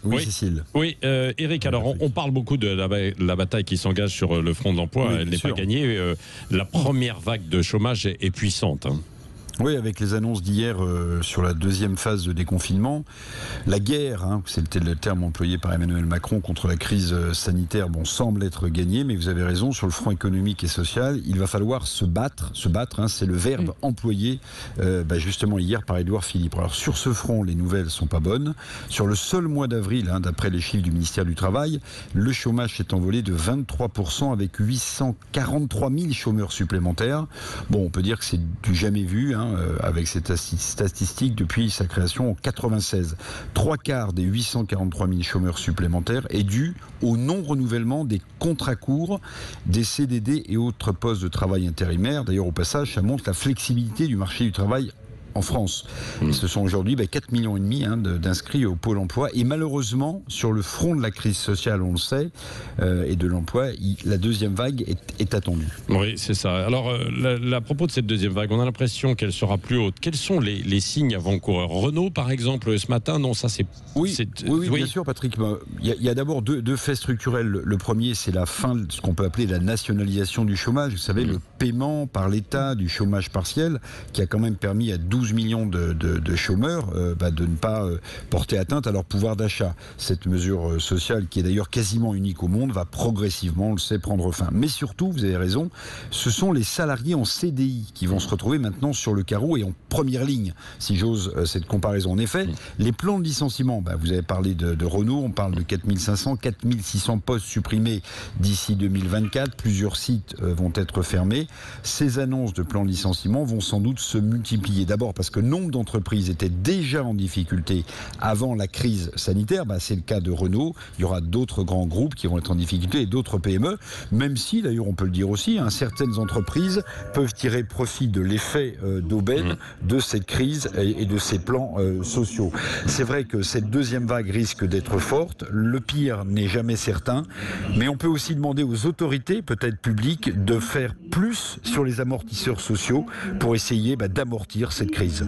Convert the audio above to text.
Oui, Cécile. Oui, Eric, alors on parle beaucoup de la bataille qui s'engage sur le front de l'emploi. Oui, Elle bien n'est sûr. pas gagnée. La première vague de chômage est puissante. Oui, avec les annonces d'hier sur la deuxième phase de déconfinement, la guerre, c'était le terme employé par Emmanuel Macron contre la crise sanitaire, semble être gagnée, mais vous avez raison, sur le front économique et social, il va falloir se battre, c'est le verbe employé justement hier par Édouard Philippe. Alors sur ce front, les nouvelles sont pas bonnes. Sur le seul mois d'avril, d'après les chiffres du ministère du Travail, le chômage s'est envolé de 23% avec 843 000 chômeurs supplémentaires. Bon, on peut dire que c'est du jamais vu, avec cette statistique depuis sa création en 96. 3/4 des 843 000 chômeurs supplémentaires est dû au non-renouvellement des contrats courts, des CDD et autres postes de travail intérimaires. D'ailleurs, au passage, ça montre la flexibilité du marché du travail en France. Et ce sont aujourd'hui 4,5 millions d'inscrits au Pôle emploi. Et malheureusement, sur le front de la crise sociale, on le sait, et de l'emploi, la deuxième vague est attendue. Oui, c'est ça. Alors, à propos de cette deuxième vague, on a l'impression qu'elle sera plus haute. Quels sont les signes avant-coureurs? Renault, par exemple, ce matin, non, ça c'est... Oui, bien sûr, Patrick. Il y a d'abord deux faits structurels. Le premier, c'est la fin de ce qu'on peut appeler la nationalisation du chômage. Vous savez, le paiement par l'État du chômage partiel, qui a quand même permis à 12 millions de chômeurs de ne pas porter atteinte à leur pouvoir d'achat. Cette mesure sociale, qui est d'ailleurs quasiment unique au monde, va progressivement, on le sait, prendre fin. Mais surtout, vous avez raison, ce sont les salariés en CDI qui vont se retrouver maintenant sur le carreau et en première ligne, si j'ose cette comparaison. En effet, les plans de licenciement, vous avez parlé de Renault, on parle de 4500, 4600 postes supprimés d'ici 2024. Plusieurs sites vont être fermés. Ces annonces de plans de licenciement vont sans doute se multiplier. D'abord parce que nombre d'entreprises étaient déjà en difficulté avant la crise sanitaire. C'est le cas de Renault. Il y aura d'autres grands groupes qui vont être en difficulté et d'autres PME, même si, d'ailleurs on peut le dire aussi, certaines entreprises peuvent tirer profit de l'effet d'aubaine de cette crise et de ces plans sociaux. C'est vrai que cette deuxième vague risque d'être forte. Le pire n'est jamais certain, mais on peut aussi demander aux autorités, peut-être publiques, de faire plus sur les amortisseurs sociaux pour essayer d'amortir cette crise.